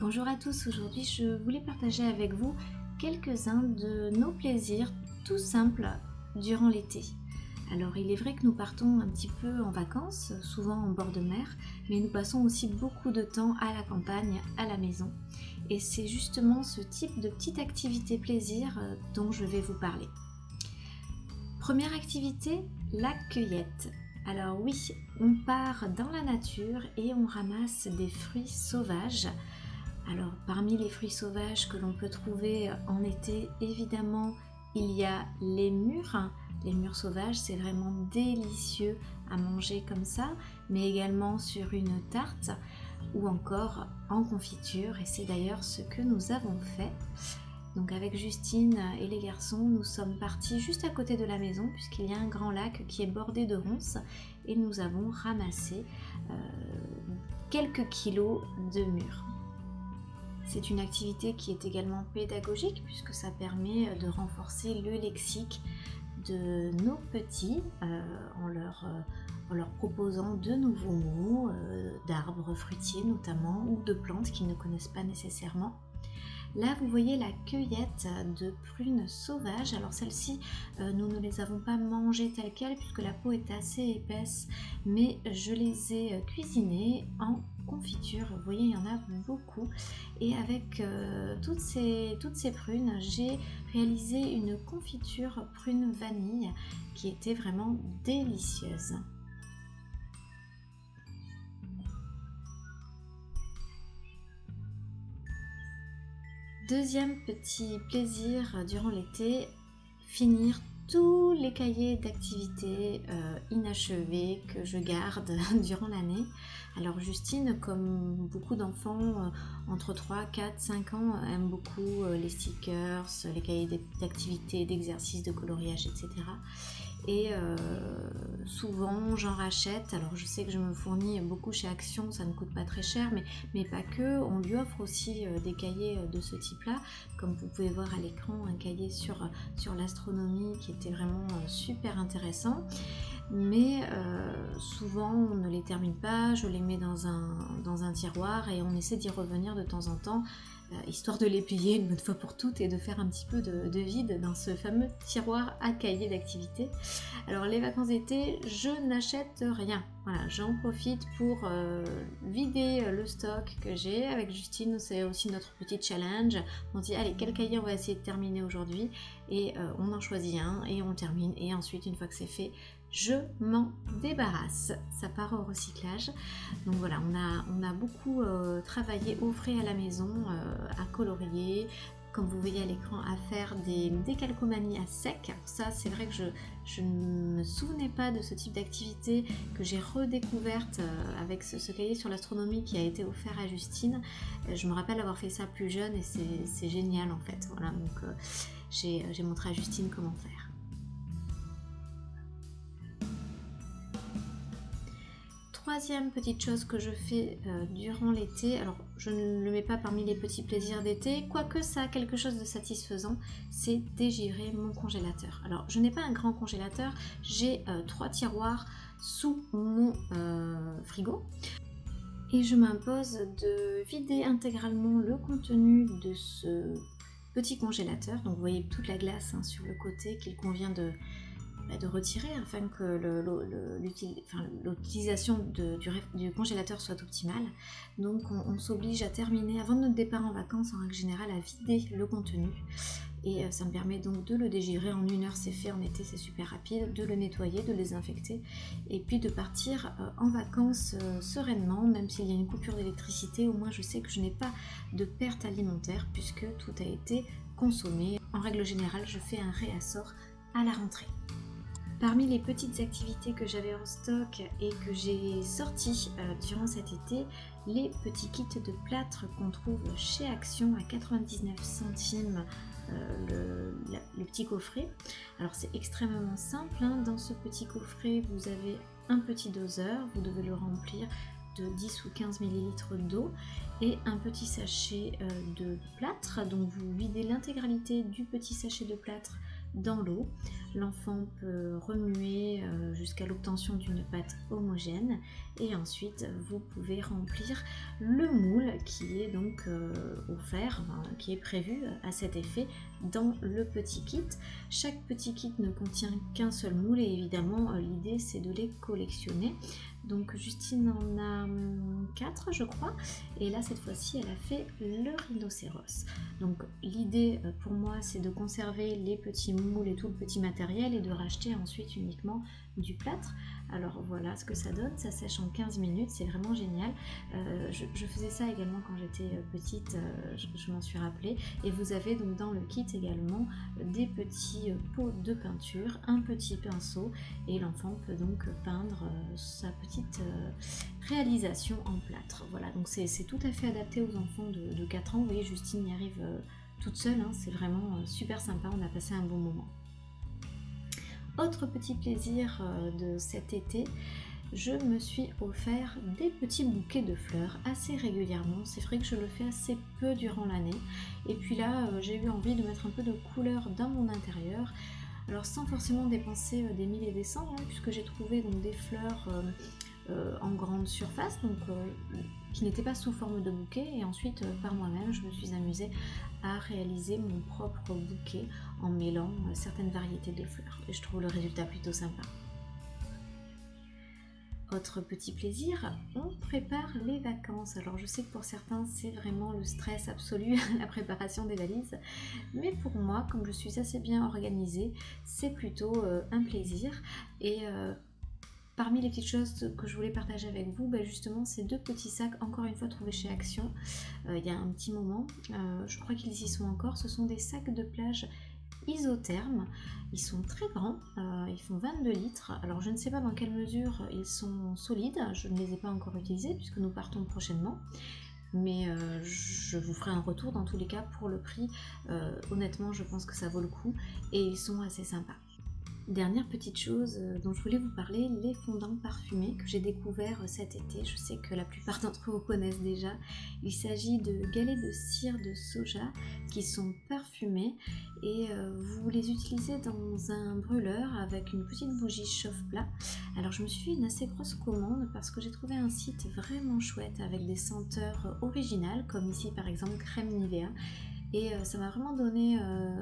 Bonjour à tous, aujourd'hui je voulais partager avec vous quelques-uns de nos plaisirs tout simples durant l'été. Alors il est vrai que nous partons un petit peu en vacances, souvent en bord de mer, mais nous passons aussi beaucoup de temps à la campagne, à la maison. Et c'est justement ce type de petite activité plaisir dont je vais vous parler. Première activité, la cueillette. Alors oui, on part dans la nature et on ramasse des fruits sauvages. Alors parmi les fruits sauvages que l'on peut trouver en été, évidemment, il y a les mûres. Les mûres sauvages, c'est vraiment délicieux à manger comme ça, mais également sur une tarte ou encore en confiture. Et c'est d'ailleurs ce que nous avons fait. Donc avec Justine et les garçons, nous sommes partis juste à côté de la maison puisqu'il y a un grand lac qui est bordé de ronces et nous avons ramassé quelques kilos de mûres. C'est une activité qui est également pédagogique puisque ça permet de renforcer le lexique de nos petits en leur proposant de nouveaux mots, d'arbres fruitiers notamment ou de plantes qu'ils ne connaissent pas nécessairement. Là, vous voyez la cueillette de prunes sauvages. Alors celles-ci, nous ne les avons pas mangées telles quelles puisque la peau est assez épaisse, mais je les ai cuisinées en confiture. Vous voyez, il y en a beaucoup. Et avec toutes ces prunes, j'ai réalisé une confiture prune vanille qui était vraiment délicieuse. Deuxième petit plaisir durant l'été, finir tous les cahiers d'activités inachevés que je garde durant l'année. Alors Justine, comme beaucoup d'enfants entre 3, 4, 5 ans, aime beaucoup les stickers, les cahiers d'activités, d'exercices, de coloriage, etc. Et souvent j'en rachète. Alors je sais que je me fournis beaucoup chez Action, ça ne coûte pas très cher, mais pas que. On lui offre aussi des cahiers de ce type là, comme vous pouvez voir à l'écran, un cahier sur l'astronomie qui était vraiment super intéressant. Mais souvent on ne les termine pas, je les mets dans un tiroir et on essaie d'y revenir de temps en temps, histoire de les plier une bonne fois pour toutes et de faire un petit peu de vide dans ce fameux tiroir à cahiers d'activité. Alors les vacances d'été, je n'achète rien. Voilà, j'en profite pour vider le stock que j'ai. Avec Justine, c'est aussi notre petit challenge. On dit allez, quel cahier on va essayer de terminer aujourd'hui, et on en choisit un et on le termine, et ensuite une fois que c'est fait, je m'en débarrasse. Ça part au recyclage. Donc voilà, on a beaucoup travaillé au frais à la maison, à colorier, comme vous voyez à l'écran, à faire des calcomanies à sec. Alors ça, c'est vrai que je ne me souvenais pas de ce type d'activité que j'ai redécouverte avec ce cahier sur l'astronomie qui a été offert à Justine. Je me rappelle avoir fait ça plus jeune et c'est génial en fait. Voilà, donc j'ai montré à Justine comment faire. Troisième petite chose que je fais durant l'été, alors je ne le mets pas parmi les petits plaisirs d'été, quoique ça a quelque chose de satisfaisant, c'est dégirer mon congélateur. Alors je n'ai pas un grand congélateur, j'ai 3 tiroirs sous mon frigo. Et je m'impose de vider intégralement le contenu de ce petit congélateur. Donc vous voyez toute la glace sur le côté qu'il convient de retirer afin que l'utilisation du congélateur soit optimale. Donc on s'oblige à terminer avant notre départ en vacances en règle générale à vider le contenu, et ça me permet donc de le dégivrer en 1 heure, c'est fait. En été c'est super rapide, de le nettoyer, de le désinfecter et puis de partir en vacances sereinement. Même s'il y a une coupure d'électricité, au moins je sais que je n'ai pas de perte alimentaire puisque tout a été consommé. En règle générale, je fais un réassort à la rentrée. Parmi les petites activités que j'avais en stock et que j'ai sorties durant cet été, les petits kits de plâtre qu'on trouve chez Action à 99 centimes le petit coffret. Alors c'est extrêmement simple, dans ce petit coffret vous avez un petit doseur, vous devez le remplir de 10 ou 15 ml d'eau et un petit sachet de plâtre. Donc vous videz l'intégralité du petit sachet de plâtre dans l'eau. L'enfant peut remuer jusqu'à l'obtention d'une pâte homogène et ensuite vous pouvez remplir le moule qui est donc offert, qui est prévu à cet effet dans le petit kit. Chaque petit kit ne contient qu'un seul moule et évidemment l'idée c'est de les collectionner. Donc Justine en a 4 je crois, et là cette fois-ci elle a fait le rhinocéros. Donc l'idée pour moi c'est de conserver les petits moules et tout le petit matériel et de racheter ensuite uniquement du plâtre. Alors voilà ce que ça donne, ça sèche en 15 minutes, c'est vraiment génial. Je faisais ça également quand j'étais petite, je m'en suis rappelée. Et vous avez donc dans le kit également des petits pots de peinture, un petit pinceau, et l'enfant peut donc peindre sa petite réalisation en plâtre. Voilà, donc c'est tout à fait adapté aux enfants de 4 ans. Vous voyez, Justine y arrive toute seule, hein, c'est vraiment super sympa, on a passé un bon moment. Autre petit plaisir de cet été, je me suis offert des petits bouquets de fleurs assez régulièrement. C'est vrai que je le fais assez peu durant l'année. Et puis là, j'ai eu envie de mettre un peu de couleur dans mon intérieur. Alors sans forcément dépenser des mille et des cents, hein, puisque j'ai trouvé donc, des fleurs en grande surface, donc qui n'étaient pas sous forme de bouquet. Et ensuite, par moi-même, je me suis amusée à réaliser mon propre bouquet en mêlant certaines variétés de fleurs. Et je trouve le résultat plutôt sympa. Autre petit plaisir, on prépare les vacances. Alors je sais que pour certains c'est vraiment le stress absolu la préparation des valises, mais pour moi, comme je suis assez bien organisée, c'est plutôt un plaisir. Et parmi les petites choses que je voulais partager avec vous, justement ces 2 petits sacs, encore une fois trouvés chez Action il y a un petit moment, je crois qu'ils y sont encore. Ce sont des sacs de plage isothermes, ils sont très grands, ils font 22 litres. Alors je ne sais pas dans quelle mesure ils sont solides, je ne les ai pas encore utilisés puisque nous partons prochainement, mais je vous ferai un retour dans tous les cas pour le prix. Honnêtement je pense que ça vaut le coup et ils sont assez sympas. Dernière petite chose dont je voulais vous parler, les fondants parfumés que j'ai découvert cet été. Je sais que la plupart d'entre vous connaissent déjà. Il s'agit de galets de cire de soja qui sont parfumés et vous les utilisez dans un brûleur avec une petite bougie chauffe-plat. Alors je me suis fait une assez grosse commande parce que j'ai trouvé un site vraiment chouette avec des senteurs originales comme ici par exemple crème Nivea. Et ça m'a vraiment donné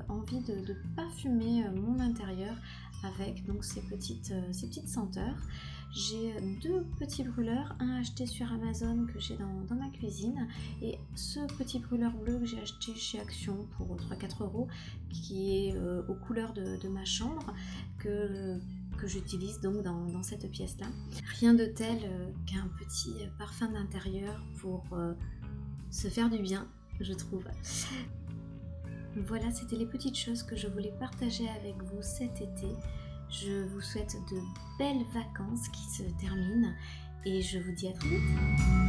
envie de parfumer mon intérieur avec donc ces petites senteurs. J'ai 2 petits brûleurs, un acheté sur Amazon que j'ai dans ma cuisine et ce petit brûleur bleu que j'ai acheté chez Action pour 3-4 euros qui est aux couleurs de ma chambre que j'utilise donc dans cette pièce là. Rien de tel qu'un petit parfum d'intérieur pour se faire du bien, je trouve. Voilà, c'était les petites choses que je voulais partager avec vous cet été. Je vous souhaite de belles vacances qui se terminent et je vous dis à très vite.